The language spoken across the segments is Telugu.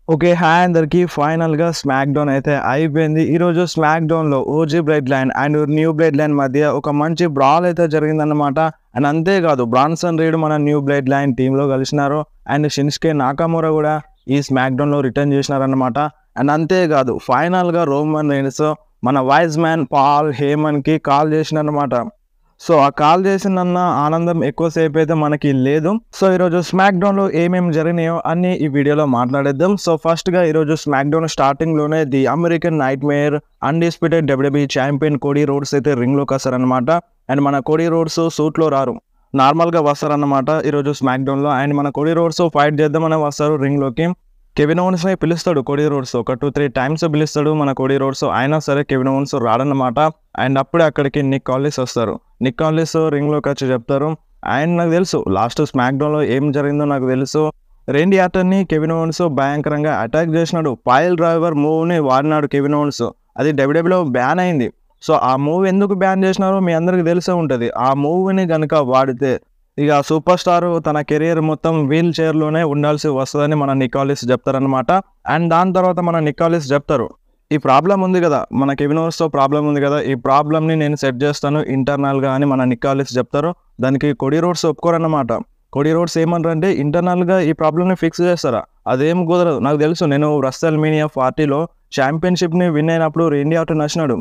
ఓకే. హాయ్ అందరికి. ఫైనల్‌గా స్మాక్ డౌన్ అయితే అయిపోయింది. ఈరోజు స్మాక్ డౌన్‌లో OG blood line and new blood line మధ్య ఒక మంచి బ్రాల్ అయితే జరిగిందన్నమాట. అండ్ అంతేకాదు బ్రాన్సన్ రీడ్ మన న్యూ బ్లడ్ లైన్ టీమ్‌లో కలిసినారు. అండ్ షిన్స్కే నాకామురా కూడా ఈ స్మాక్ డౌన్‌లో రిటర్న్ చేసినారన్నమాట. అండ్ అంతేకాదు ఫైనల్‌గా రోమన్ రైన్స్ మన వైస్ మ్యాన్ పాల్ హేమన్‌కి కాల్ చేసినారన్నమాట. సో, ఆ కాల్ చేసిందన్న ఆనందం ఎక్కువ సేపయితే మనకి లేదు. సో, ఈరోజు స్మాక్ డౌన్‌లో ఏమేమి జరిగినాయో అన్నీ ఈ వీడియోలో మాట్లాడేద్దాం. సో, ఫస్ట్‌గా ఈరోజు స్మాక్ డౌన్ స్టార్టింగ్‌లోనే the American nightmare undisputed WWE champion Cody roads అయితే రింగ్‌లోకొస్తారనమాట. అండ్ మన కోడీ రోడ్స్ సూట్‌లో రారు. నార్మల్‌గా వస్తారన్నమాట ఈరోజు స్మాక్ డౌన్‌లో. అండ్ మన కోడీ రోడ్స్ ఫైట్ చేద్దామని వస్తారు రింగ్‌లోకి. కెవిన్ ఓవెన్స్‌ని పిలుస్తాడు కోడీ రోడ్స్. ఒక 2, 3 టైమ్స్ పిలుస్తాడు మన కోడీ రోడ్స్. అయినా సరే కెవిన్ ఓవెన్స్ రాడన్నమాట. అండ్ అప్పుడే అక్కడికి నిక్ కాలిస్ వస్తారు. నిక్ కాలిస్ రింగ్‌లోకి వచ్చి చెప్తారు. అండ్ నాకు తెలుసు లాస్ట్ స్మాక్ డౌన్‌లో ఏం జరిగిందో నాకు తెలుసు. రేండీ ఆర్టన్‌ని కెవిన్ ఓవెన్స్ భయంకరంగా అటాక్ చేసినాడు. పైల్ డ్రైవర్ మూవ్‌ని వాడినాడు కెవిన్ ఓవెన్స్. అది డబ్ల్యూడబ్ల్యూఈలో బ్యాన్ అయింది. సో, ఆ మూవ్ ఎందుకు బ్యాన్ చేసినారో మీ అందరికి తెలిసే ఉంటది. ఆ మూవ్‌ని గనుక వాడితే ఇక సూపర్ స్టార్ తన కెరియర్ మొత్తం వీల్ చైర్‌లోనే ఉండాల్సి వస్తదని మన నికాలిస్ చెప్తారనమాట. అండ్ దాని తర్వాత మన నికాలిస్ చెప్తారు. ఈ ప్రాబ్లమ్ ఉంది కదా! మన కెవిన్ ఓవెన్స్‌తో ప్రాబ్లమ్ ఉంది కదా! ఈ ప్రాబ్లమ్‌ని నేను సెట్ చేస్తాను ఇంటర్నల్‌గా అని మన నికాలిస్ చెప్తారు. దానికి కోడీ రోడ్స్ ఒప్పుకోరన్నమాట. కోడీ రోడ్స్ ఏమంటారంటే ఇంటర్నల్‌గా ఈ ప్రాబ్లమ్‌ని ఫిక్స్ చేస్తారా? అదేం కుదరదు. నాకు తెలుసు నేను రెస్ల్‌మేనియా 40లో ఛాంపియన్‌షిప్‌ని విన్ అయినప్పుడు రేండీ ఆర్టన్ వచ్చినాడు.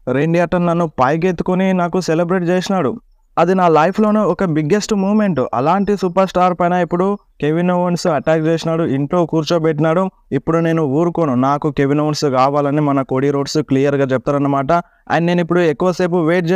రేండీ ఆర్టన్ నన్ను పైకెత్తుకొని నాకు సెలబ్రేట్ చేసినాడు. అది నా లైఫ్‌లోనే ఒక బిగ్గెస్ట్ మూమెంట్. అలాంటి సూపర్ స్టార్ పైన ఇప్పుడు కెవిన్ ఓవెన్స్ అటాక్ చేసినాడు. ఇంట్లో కూర్చోబెట్టినాడు. ఇప్పుడు నేను ఊరుకోను. నాకు కెవిన్ ఓవెన్స్ కావాలని మన కోడీ రోడ్స్ క్లియర్‌గా చెప్తారన్నమాట. అండ్ నేనిప్పుడు ఎక్కువసేపు వెయిట్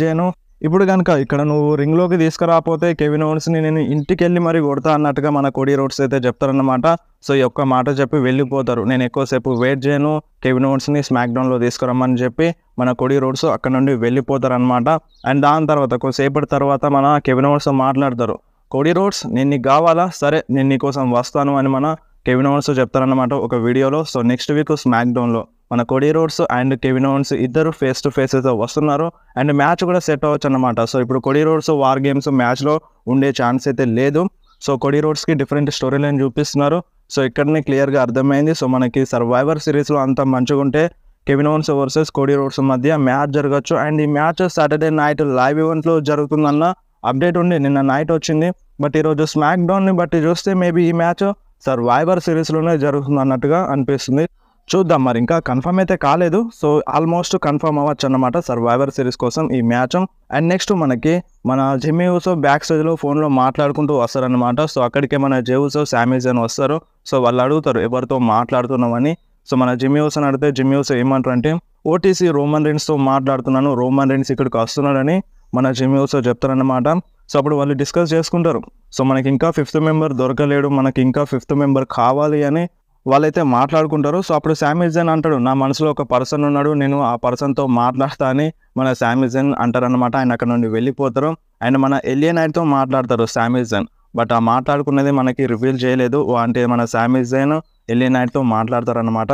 చేయను. ఇప్పుడు గనుక ఇక్కడ నువ్వు రింగ్‌లోకి తీసుకురాపోతే కెవిన్ ఓవెన్స్‌ని నేను ఇంటికెళ్ళి మరీ కొడతా అన్నట్టుగా మన కోడీ రోడ్స్ అయితే చెప్తారన్నమాట. సో, ఈ ఒక్క మాట చెప్పి వెళ్ళిపోతారు. నేను ఎక్కువసేపు వెయిట్ చేయను. కెవిన్ ఓవెన్స్‌ని స్మాక్ డౌన్‌లో తీసుకురమ్మని చెప్పి మన కోడీ రోడ్స్ అక్కడ నుండి వెళ్ళిపోతారనమాట. అండ్ దాని తర్వాత కొద్దిసేపటి తర్వాత మన కెవిన్ ఓవెన్స్ మాట్లాడతారు. కోడీ రోడ్స్ నేను నీకు కావాలా? సరే నేను నీకోసం వస్తాను అని మన కెవిన్ ఓవెన్స్ చెప్తారనమాట ఒక వీడియోలో. సో, నెక్స్ట్ వీక్ స్మాక్ డౌన్‌లో మన Cody roads and Kevin ovens ఇద్దరు ఫేస్ టు ఫేస్ అయితే వస్తున్నారు. అండ్ మ్యాచ్ కూడా సెట్ అవ్వచ్చు అనమాట. సో, ఇప్పుడు కోడీ రోడ్స్ వార్ గేమ్స్ మ్యాచ్‌లో ఉండే ఛాన్స్ అయితే లేదు. సో, కోడీ రోడ్స్‌కి డిఫరెంట్ స్టోరీ లైన్ చూపిస్తున్నారు. సో, ఇక్కడనే క్లియర్‌గా అర్థమైంది. సో, మనకి సర్వైవర్ సిరీస్‌లో అంత మంచిగుంటే Kevin Owens versus Cody Rhodes మధ్య మ్యాచ్ జరగచ్చు. అండ్ ఈ మ్యాచ్ సాటర్డే నైట్ లైవ్ ఈవెంట్‌లో జరుగుతుందన్న అప్డేట్ ఉంది. నిన్న నైట్ వచ్చింది. బట్ ఈరోజు స్మాక్ డౌన్‌ని బట్టి చూస్తే మేబీ ఈ మ్యాచ్ సర్వైవర్ సిరీస్‌లోనే జరుగుతుందన్నట్టుగా అనిపిస్తుంది. చూద్దాం మరి ఇంకా కన్ఫర్మ్ అయితే కాలేదు. సో, ఆల్మోస్ట్ కన్ఫర్మ్ అవ్వచ్చు అన్నమాట సర్వైవర్ సిరీస్ కోసం ఈ మ్యాచ్. అండ్ నెక్స్ట్ మనకి మన జిమ్మీ ఊసో బ్యాక్ స్టేజ్‌లో ఫోన్‌లో మాట్లాడుకుంటూ వస్తారనమాట. సో, అక్కడికే మన జే ఊసో, సామీ జాన్ వస్తారు. సో, వాళ్ళు అడుగుతారు ఎవరితో మాట్లాడుతున్నామని. సో, మన జిమ్మీ ఊసోని అడిగితే జిమ్మీ ఊసో ఏమంటారంటే ఓటీసీ రోమన్ రీన్స్‌తో మాట్లాడుతున్నాను. రోమన్ రీన్స్ ఇక్కడికి వస్తున్నాడని మన జిమ్మీ ఊసో చెప్తారనమాట. సో, అప్పుడు వాళ్ళు డిస్కస్ చేసుకుంటారు. సో, మనకి ఇంకా ఫిఫ్త్ మెంబర్ దొరకలేడు. మనకి ఇంకా ఫిఫ్త్ మెంబర్ కావాలి అని వాళ్ళైతే మాట్లాడుకుంటారు. సో, అప్పుడు సామీ జాన్ అంటాడు నా మనసులో ఒక పర్సన్ ఉన్నాడు. నేను ఆ పర్సన్‌తో మాట్లాడతా అని మన సామీ జాన్ అంటారనమాట. ఆయన అక్కడ నుండి వెళ్ళిపోతారు. అండ్ మన ఎలియా నైట్‌తో మాట్లాడతారు సామీ జాన్. బట్ ఆ మాట్లాడుకున్నది మనకి రివీల్ చేయలేదు. అంటే మన సామీ జాన్ ఎలియా నైట్‌తో మాట్లాడతారనమాట.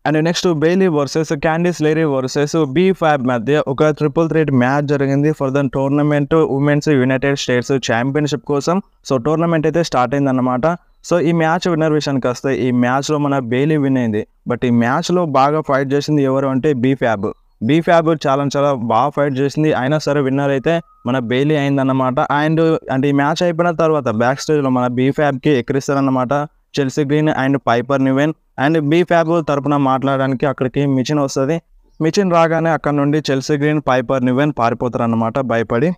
And next Bayley versus Candice LeRae versus B-Fab మధ్య ఒక ట్రిపుల్ థ్రెట్ మ్యాచ్ జరిగింది for the tournament women's United States championship కోసం. సో, టోర్నమెంట్ అయితే స్టార్ట్ అయిందన్నమాట. సో, ఈ మ్యాచ్ విన్నర్ విషయానికి వస్తే ఈ మ్యాచ్‌లో మన బెయిలీ విన్ అయింది. బట్ ఈ మ్యాచ్‌లో బాగా ఫైట్ చేసింది ఎవరు అంటే బీ-ఫ్యాబ్. బీ-ఫ్యాబ్ చాలా బాగా ఫైట్ చేసింది. అయినా సరే విన్నర్ అయితే మన బెయిలీ అయిందన్నమాట. అంటే ఈ మ్యాచ్ అయిపోయిన తర్వాత బ్యాక్ స్టేజ్‌లో మన బీ-ఫ్యాబ్‌కి ఎక్కిరిస్తారన్నమాట Chelsea Green and Piper Niven. And B-Fab తరపున మాట్లాడడానికి అక్కడికి మిచిన్ వస్తది. మిచిన్ రాగానే అక్కడ నుండి చెల్సీ గ్రీన్, పైపర్ నివెన్ పారిపోతారన్నమాట భయపడి.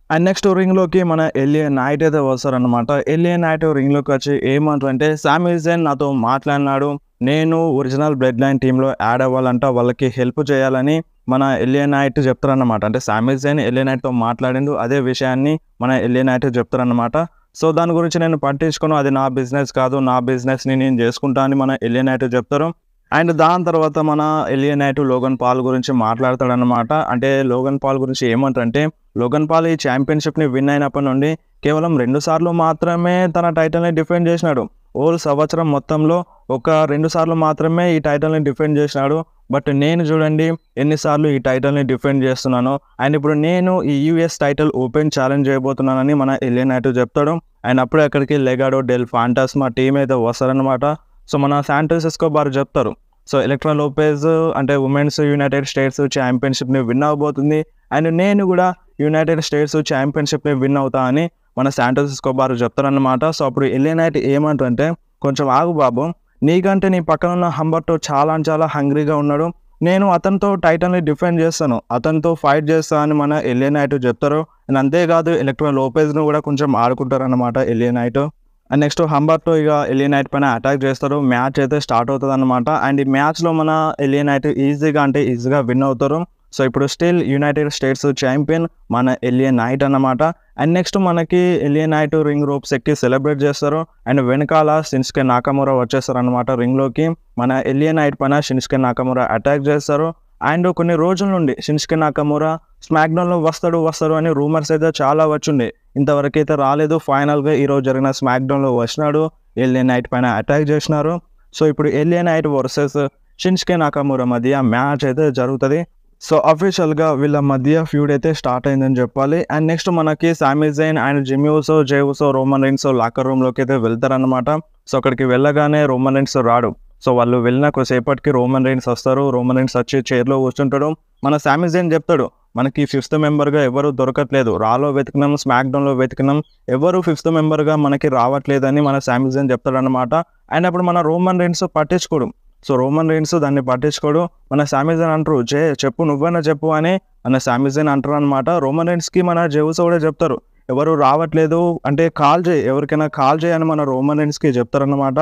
అండ్ నెక్స్ట్ రింగ్‌లోకి మన ఎలియా నైట్ అయితే వస్తారనమాట. ఎలియా నైట్ రింగ్‌లోకి వచ్చి ఏమంటారంటే సామీ జాన్ నాతో మాట్లాడినాడు. నేను ఒరిజినల్ బ్లడ్ లైన్ టీమ్‌లో యాడ్ అవ్వాలంట. వాళ్ళకి హెల్ప్ చేయాలని మన ఎలియా నైట్ చెప్తారన్నమాట. అంటే సామీ జాన్ ఎలియా నైట్‌తో మాట్లాడిండు. అదే విషయాన్ని మన ఎలియా నైట్ చెప్తారన్నమాట. సో, దాని గురించి నేను పట్టించుకోను. అది నా బిజినెస్ కాదు. నా బిజినెస్‌ని నేను చేసుకుంటా అని మన ఎలియా నైట్ చెప్తారు. అండ్ దాని తర్వాత మన ఎలియా నైట్ లోగన్ పాల్ గురించి మాట్లాడతాడనమాట. అంటే లోగన్ పాల్ గురించి ఏమంటారంటే లోగన్ పాల్ ఈ ఛాంపియన్‌షిప్‌ని విన్ అయినప్పటి నుండి కేవలం 2 సార్లు మాత్రమే తన టైటిల్‌ని డిఫెండ్ చేసినాడు. ఓల్ సంవత్సరం మొత్తంలో ఒక 2 సార్లు మాత్రమే ఈ టైటిల్ని డిఫెండ్ చేసినాడు. బట్ నేను చూడండి ఎన్నిసార్లు ఈ టైటిల్ని డిఫెండ్ చేస్తున్నాను. అండ్ ఇప్పుడు నేను ఈ యూఎస్ టైటిల్ ఓపెన్ ఛాలెంజ్ చేయబోతున్నానని మన ఎలియా నైట్ చెప్తాడు. అండ్ అప్పుడే అక్కడికి లెగాడో డెల్ ఫాంటాస్మా టీం అయితే వస్తారనమాట. సో మన శాంటోస్ ఎస్కోబార్ చెప్తారు. సో ఎలక్ట్రా లోపెజ్ అంటే ఉమెన్స్ యునైటెడ్ స్టేట్స్ ఛాంపియన్షిప్ని విన్ అవబోతుంది. అండ్ నేను కూడా యునైటెడ్ స్టేట్స్ ఛాంపియన్షిప్ని విన్ అవుతా అని మన శాంటోస్ ఎస్కోబార్ చెప్తారనమాట. సో అప్పుడు ఎలియా నైట్ ఏమంటుంటే, కొంచెం ఆగు బాబు, నీకంటే నీ పక్కన ఉన్న హంబర్టో చాలా హంగ్రీగా ఉన్నాడు, నేను అతనితో టైటిల్ని డిఫెండ్ చేస్తాను, అతనితో ఫైట్ చేస్తా అని మన ఎలియా నైట్ చెప్తారు. అండ్ అంతేకాదు ఎలక్ట్రా లోపెజ్ను కూడా కొంచెం ఆడుకుంటారనమాట ఎలియా నైట్. అండ్ నెక్స్ట్ హంబర్టో ఇక ఎలియా నైట్ పైన అటాక్ చేస్తారు. మ్యాచ్ అయితే స్టార్ట్ అవుతుంది అనమాట. అండ్ ఈ మ్యాచ్లో మన ఎలియా నైట్ ఈజీగా విన్ అవుతారు. సో ఇప్పుడు స్టిల్ యునైటెడ్ స్టేట్స్ ఛాంపియన్ మన ఎలియా నైట్ అన్నమాట. అండ్ నెక్స్ట్ మనకి ఎలియా నైట్ రింగ్ రోప్స్ ఎక్కి సెలబ్రేట్ చేస్తారు. అండ్ వెనకాల షిన్సుకే నాకమురా వచ్చేస్తారు అనమాట రింగ్లోకి. మన ఎలియా నైట్ పైన షిన్సుకే నాకమురా అటాక్ చేస్తారు. అండ్ కొన్ని రోజుల నుండి షిన్సుకే నాకమురా స్మాక్డౌన్లో వస్తాడు అని రూమర్స్ అయితే చాలా వచ్చిండే. ఇంతవరకు అయితే రాలేదు. ఫైనల్గా ఈరోజు జరిగిన స్మాక్డౌన్లో వచ్చినాడు, ఎలియా నైట్ పైన అటాక్ చేసినారు. సో ఇప్పుడు ఎలియా నైట్ వర్సెస్ షిన్సుకే నాకమురా మధ్య మ్యాచ్ అయితే జరుగుతుంది. సో అఫీషియల్గా వీళ్ళ మధ్య ఫ్యూడ్ అయితే స్టార్ట్ అయిందని చెప్పాలి. అండ్ నెక్స్ట్ మనకి సామీ Jain and Jimmy Uso, Jey ఊసో, Roman rains locker రూమ్లోకి అయితే వెళ్తారనమాట. సో అక్కడికి వెళ్ళగానే రోమన్ రైన్స్ రాడు. సో వాళ్ళు వెళ్ళిన కొద్దిసేపటికి రోమన్ రైన్స్ వస్తారు. రోమన్ రైన్స్ వచ్చి చైర్లో కూర్చుంటాడు. మన సామీ జైన్ చెప్తాడు, మనకి 5th మెంబర్గా ఎవరు దొరకట్లేదు, రాలో వెతికినాం, స్మాక్డౌన్లో వెతికినాం, ఎవరు 5th మెంబర్గా మనకి రావట్లేదని మన సామీ జైన్ చెప్తాడనమాట. అండ్ అప్పుడు మన రోమన్ రైన్స్ పట్టించుకోడు. సో రోమన్ రైన్స్ దాన్ని పట్టించుకోడు. మన సామీ జైన్ అంటారు, చెప్పు నువ్వన్నా చెప్పు అని మన సామీ జైన్ అంటారు అనమాట. రోమన్ రైన్స్కి మన జే ఊసో కూడా చెప్తారు, ఎవరు రావట్లేదు అంటే కాల్ చేయి, ఎవరికైనా కాల్ చేయి అని మన రోమన్ రైన్స్కి చెప్తారనమాట.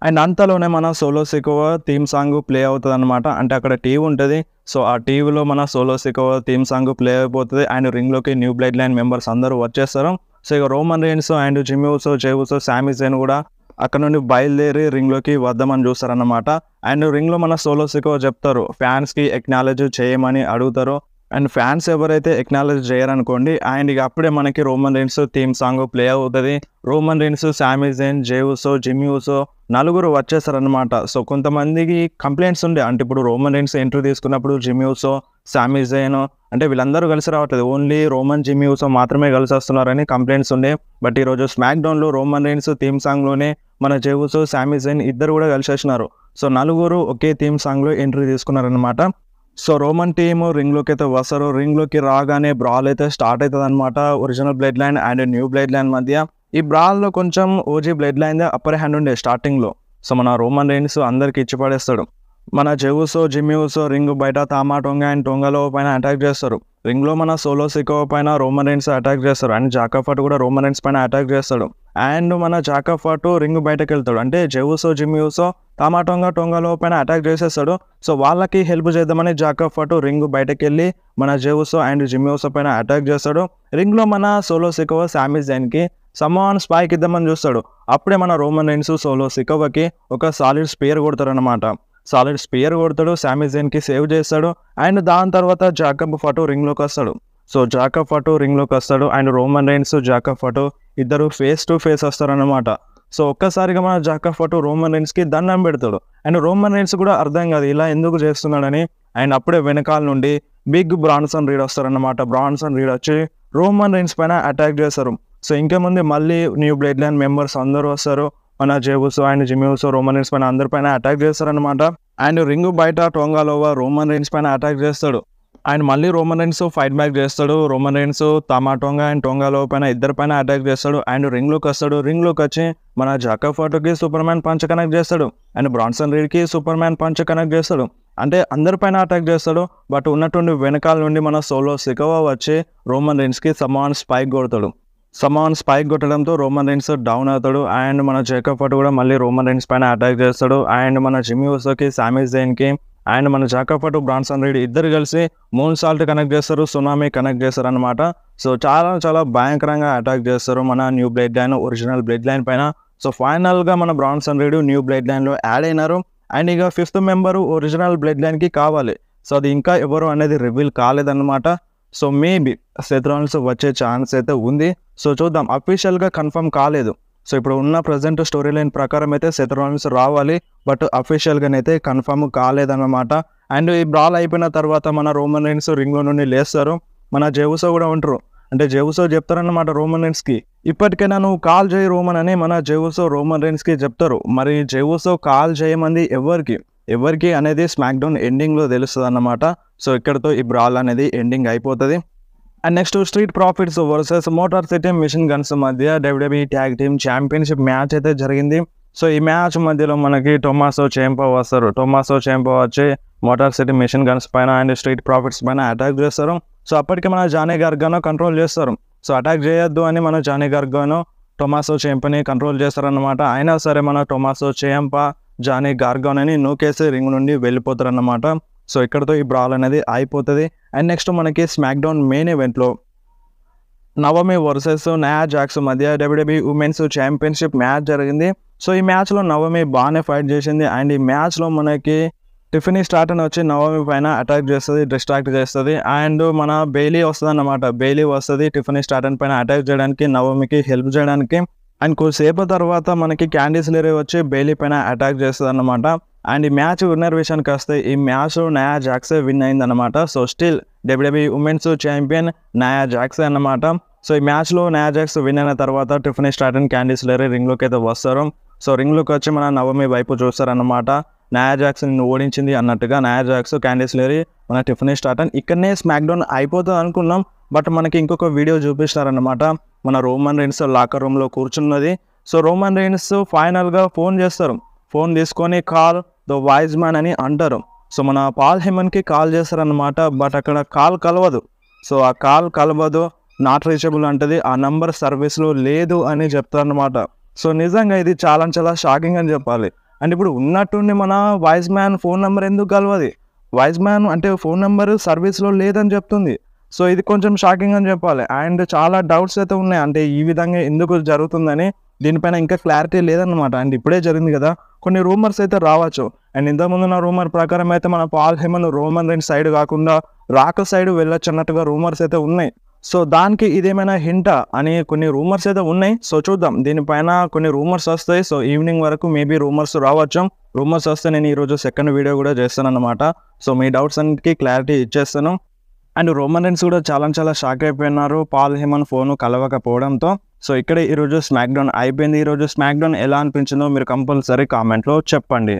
అండ్ అంతలోనే మన Solo Sikoa theme song play అవుతుంది అనమాట. అంటే అక్కడ టీవీ ఉంటుంది. సో ఆ టీవీలో మన Solo Sikoa theme song play అయిపోతుంది. అండ్ రింగ్లోకి న్యూ బ్లడ్ లైన్ మెంబర్స్ అందరూ వచ్చేస్తారు. సో ఇక Roman Reigns and Jimmy Uso, Jey Uso, Sami Zayn కూడా అక్కడ నుండి బయలుదేరి రింగ్లోకి వద్దామని చూస్తారన్నమాట. అండ్ రింగ్లో మన సోలో సికోవా చెప్తారు, ఫ్యాన్స్కి ఎక్నాలజ్ చేయమని అడుగుతారు. అండ్ ఫ్యాన్స్ ఎవరైతే ఎక్నాలజ్ చేయరనుకోండి, అండ్ ఇక అప్పుడే మనకి Roman Reigns theme song play అవుతుంది. రోమన్ రైన్స్, సామీ జైన్, జే ఊసో, జిమ్మీ ఊసో నలుగురు వచ్చేస్తారనమాట. సో కొంతమందికి కంప్లైంట్స్ ఉండే, అంటే ఇప్పుడు రోమన్ రైన్స్ ఎంట్రీ తీసుకున్నప్పుడు జిమ్మీ ఊసో, సామీ జైన్ అంటే వీళ్ళందరూ కలిసి రావట్లేదు, ఓన్లీ రోమన్, జిమ్మీ ఊసో మాత్రమే కలిసి వస్తున్నారని కంప్లైంట్స్ ఉండే. బట్ ఈరోజు స్మాక్డౌన్లో రోమన్ రైన్స్ థీమ్ సాంగ్లోనే మన జే ఊసో, సామీ జైన్ ఇద్దరు కూడా కలిసి వచ్చినారు. సో నలుగురు ఒకే థీమ్ సాంగ్లో ఎంట్రీ తీసుకున్నారనమాట. సో రోమన్ టీమ్ రింగ్లోకి అయితే వస్తారు. రింగ్లోకి రాగానే బ్రాల్ అయితే స్టార్ట్ అవుతుంది అనమాట, original blood line and new blood line మధ్య. ఈ బ్రాల్లో కొంచెం OG blood line upper hand ఉండే స్టార్టింగ్లో. సో మన రోమన్ రైన్స్ అందరికి ఇచ్చి పడేస్తాడు. మన జే ఊసో, జిమ్మీ ఊసో రింగ్ బయట తామా టోంగా అండ్ టోంగాలో పైన అటాక్ చేస్తారు. రింగ్లో మన సోలో సికోవా పైన రోమన్ రైన్స్ అటాక్ చేస్తారు. అండ్ జాకాఫట్ కూడా రోమన్ రైన్స్ పైన అటాక్ చేస్తాడు. అండ్ మన జాకాఫట్ రింగ్ బయటకు వెళ్తాడు. అంటే జే ఊసో, జిమ్మీ ఊసో తామా టోంగాలో పైన అటాక్ చేసేస్తాడు. సో వాళ్ళకి హెల్ప్ చేద్దామని జాకాఫట్ రింగ్ బయటకు వెళ్ళి మన జే ఊసో అండ్ జిమ్మీ ఊసో పైన అటాక్ చేస్తాడు. రింగ్లో మన సోలో సికోవా సామీ జైన్కి సమాన్ స్పైక్ ఇద్దామని చూస్తాడు. అప్పుడే మన రోమన్ రైన్స్ సోలో సికోవాకి ఒక సాలిడ్ స్పేర్ కొడతారనమాట. సాలిడ్ స్పియర్ కొడతాడు, సామీ జైన్కి సేవ్ చేస్తాడు. అండ్ దాని తర్వాత జాకాఫట్ రింగ్లోకి వస్తాడు. సో జాకాఫట్ రింగ్లోకి వస్తాడు అండ్ రోమన్ రైన్స్, జాకాఫట్ ఇద్దరు ఫేస్ టు ఫేస్ వస్తారనమాట. సో ఒక్కసారిగా మన జాకాఫట్ రోమన్ రైన్స్కి దండం పెడతాడు. అండ్ రోమన్ రైన్స్ కూడా అర్థం కాదు ఇలా ఎందుకు చేస్తున్నాడని. అండ్ అప్పుడే వెనకాల నుండి బిగ్ బ్రాన్సన్ రీడ్ వస్తారనమాట. బ్రాన్సన్ రీడ్ వచ్చి రోమన్ రైన్స్ పైన అటాక్ చేస్తారు. సో ఇంకా ముందు మళ్ళీ న్యూ బ్లడ్ లైన్ మెంబర్స్ అందరూ వస్తారు. మన Jey Uso and Jimmy Uso Roman Reigns పైన అందరిపైన అటాక్ చేస్తారనమాట. అండ్ రింగ్ బయట టోంగాలోవా రోమన్ రైన్స్ పైన అటాక్ చేస్తాడు. అండ్ మళ్ళీ రోమన్ రైన్స్ ఫైట్ బ్యాక్ చేస్తాడు. Roman Reigns Tama Tonga and Tonga Loa పైన ఇద్దరి పైన అటాక్ చేస్తాడు. అండ్ రింగ్లోకి వస్తాడు. రింగ్లోకి వచ్చి మన జాకాఫట్కి సూపర్ మ్యాన్ పంచ్ కనెక్ట్ చేస్తాడు. అండ్ బ్రాన్సన్ రీడ్కి సూపర్ మ్యాన్ పంచ్ కనెక్ట్ చేస్తాడు. అంటే అందరిపైన అటాక్ చేస్తాడు. బట్ ఉన్నట్టుండి వెనకాల నుండి మన సోలో సికోవా వచ్చి రోమన్ రైన్స్కి సమాన్ స్పైక్ కొడతాడు. సమాన్ స్పైక్ కొట్టడంతో రోమన్ రైన్స్ డౌన్ అవుతాడు. అండ్ మన జాకాఫట్ కూడా మళ్ళీ రోమన్ రైన్స్ పైన అటాక్ చేస్తాడు. అండ్ మన జిమ్మీ ఊసోకి, సామీ జైన్కి అండ్ మన జాకాఫట్, బ్రాన్సన్ రీడ్ ఇద్దరు కలిసి మూన్ సాల్ట్ కనెక్ట్ చేస్తారు, సునామీ కనెక్ట్ చేస్తారు అనమాట. సో చాలా భయంకరంగా అటాక్ చేస్తారు మన new bloodline, original bloodline పైన. సో ఫైనల్గా మన బ్రాన్సన్ రీడ్ న్యూ బ్లడ్ లైన్లో యాడ్ అయినారు. అండ్ ఇక 5th మెంబరు ఒరిజినల్ బ్లడ్ లైన్కి కావాలి. సో అది ఇంకా ఎవరు అనేది రివీల్ కాలేదన్నమాట. సో మేబీ సెత్ రాలిన్స్ వచ్చే ఛాన్స్ అయితే ఉంది. సో చూద్దాం, అఫీషియల్గా కన్ఫర్మ్ కాలేదు. సో ఇప్పుడు ఉన్న ప్రజెంట్ స్టోరీ లైన్ ప్రకారం అయితే సెత్ రాలిన్స్ రావాలి, బట్ అఫీషియల్గానైతే కన్ఫర్మ్ కాలేదన్నమాట. అండ్ ఈ బ్రాల్ అయిపోయిన తర్వాత మన రోమన్ రైన్స్ రింగ్లో నుండి లేస్తారు, మన జెవుసో కూడా ఉంటారు. అంటే జెవుసో చెప్తారన్నమాట రోమన్ రైన్స్కి, ఇప్పటికైనా నువ్వు కాల్ చేయి రోమన్ అని మన జెవుసో రోమన్ రైన్స్కి చెప్తారు. మరి జెవుసో కాల్ చేయమంది ఎవరికి అనేది స్మాక్ డౌన్ ఎండింగ్లో తెలుస్తుంది అన్నమాట. సో ఇక్కడతో ఈ బ్రాల్ అనేది ఎండింగ్ అయిపోతుంది. And next street profits versus motor city mission guns మధ్య WWE tag team championship match అయితే జరిగింది. సో ఈ మ్యాచ్ మధ్యలో మనకి టొమాసో చేంపో వస్తారు. టొమాసో చేంపో వచ్చి మోటార్ సిటీ మిషన్ గన్స్ పైన అండ్ స్ట్రీట్ ప్రాఫిట్స్ పైన అటాక్ చేస్తారు. సో అప్పటికి మన జానీ గార్గానో కంట్రోల్ చేస్తారు. సో అటాక్ చేయొద్దు అని మన జానీ గార్గానో టొమాసో చేంపని కంట్రోల్ చేస్తారన్నమాట. అయినా సరే మన టొమాసో చేంప జానీ గార్గానోని నూకేసి రింగ్ నుండి వెళ్ళిపోతారన్నమాట. సో ఇక్కడతో ఈ బ్రాల్ అనేది అయిపోతుంది. అండ్ నెక్స్ట్ మనకి స్మాక్ డౌన్ మెయిన్ ఈవెంట్లో నవమి వర్సెస్ నయా జాక్స్ మధ్య WWE ఉమెన్స్ ఛాంపియన్షిప్ మ్యాచ్ జరిగింది. సో ఈ మ్యాచ్లో నవమి బాగానే ఫైట్ చేసింది. అండ్ ఈ మ్యాచ్లో మనకి టిఫినీ స్టార్ట్ అని వచ్చి నవమి పైన అటాక్ చేస్తుంది, డిస్ట్రాక్ట్ చేస్తుంది. అండ్ మన బెయిలీ వస్తుంది అన్నమాట. బెయిలీ వస్తుంది టిఫినీ స్టార్ట్ పైన అటాక్ చేయడానికి, నవమికి హెల్ప్ చేయడానికి. అండ్ కొద్దిసేపు తర్వాత మనకి క్యాండీస్ లేరే వచ్చి బెయిలీ పైన అటాక్ చేస్తుంది అన్నమాట. అండ్ ఈ మ్యాచ్ విన్నర్ విషయానికి వస్తే ఈ మ్యాచ్ నయా జాక్సే విన్ అయిందన్నమాట. So still WWE women's champion నయా జాక్సే అన్నమాట. సో ఈ మ్యాచ్లో నయా జాక్స్ విన్ అయిన తర్వాత టిఫినీ స్టార్ట్ అండ్ క్యాండీస్ లేరే రింగ్లోకి అయితే వస్తారు. సో రింగ్లోకి వచ్చి మన నవమి వైపు చూస్తారన్నమాట. నయా జాక్స్ నిన్ను ఓడించింది అన్నట్టుగా నయా జాక్స్ క్యాండీస్ లేరీ మన టిఫినీ స్టార్ట్ అండ్ ఇక్కడనే స్మాక్ డౌన్ అయిపోతుంది అనుకున్నాం. బట్ మనకి ఇంకొక వీడియో చూపిస్తారన్నమాట. మన రోమన్ రైన్స్ లాకర్ రూమ్లో కూర్చున్నది. సో రోమన్ రైన్స్ ఫైనల్గా ఫోన్ చేస్తారు. ఫోన్ తీసుకొని కాల్ ద వైజ్ మ్యాన్ అని అంటారు. సో మన పాల్ హెమన్కి కాల్ చేస్తారనమాట. బట్ అక్కడ కాల్ కలవదు. సో ఆ కాల్ కలవదు, నాట్ రీచబుల్ అంటది, ఆ నంబర్ సర్వీస్లో లేదు అని చెప్తారనమాట. సో నిజంగా ఇది చాలా షాకింగ్ అని చెప్పాలి. అండ్ ఇప్పుడు ఉన్నట్టుండి మన వాయిస్ మ్యాన్ ఫోన్ నెంబర్ ఎందుకు కలవది? వాయిస్ మ్యాన్ అంటే ఫోన్ నెంబర్ సర్వీస్లో లేదని చెప్తుంది. సో ఇది కొంచెం షాకింగ్ అని చెప్పాలి. అండ్ చాలా డౌట్స్ అయితే ఉన్నాయి, అంటే ఈ విధంగా ఎందుకు జరుగుతుందని దీనిపైన ఇంకా క్లారిటీ లేదన్నమాట. అండ్ ఇప్పుడే జరిగింది కదా, కొన్ని రూమర్స్ అయితే రావచ్చు. అండ్ ఇంతకుముందు నా రూమర్ ప్రకారం అయితే మన పాల్ హెమన్ రోమన్ రైన్స్ సైడ్ కాకుండా రాక్ సైడ్ వెళ్ళొచ్చు అన్నట్టుగా రూమర్స్ అయితే ఉన్నాయి. సో దానికి ఇదేమైనా హింటా అని కొన్ని రూమర్స్ అయితే ఉన్నాయి. సో చూద్దాం, దీనిపైన కొన్ని రూమర్స్ వస్తాయి. సో ఈవినింగ్ వరకు మేబీ రూమర్స్ రావచ్చు. రూమర్స్ వస్తే నేను ఈరోజు సెకండ్ వీడియో కూడా చేస్తాను అనమాట. సో మీ డౌట్స్ అన్నిటికీ క్లారిటీ ఇచ్చేస్తాను. అండ్ రోమన్ రైన్స్ కూడా చాలా షాక్ అయిపోయినారు పాల్ హెమన్ ఫోన్ కలవకపోవడంతో. సో ఇక్కడ ఈరోజు స్మాక్ డౌన్ అయిపోయింది. ఈరోజు స్మాక్ డౌన్ ఎలా అనిపించిందో మీరు కంపల్సరీ కామెంట్లో చెప్పండి.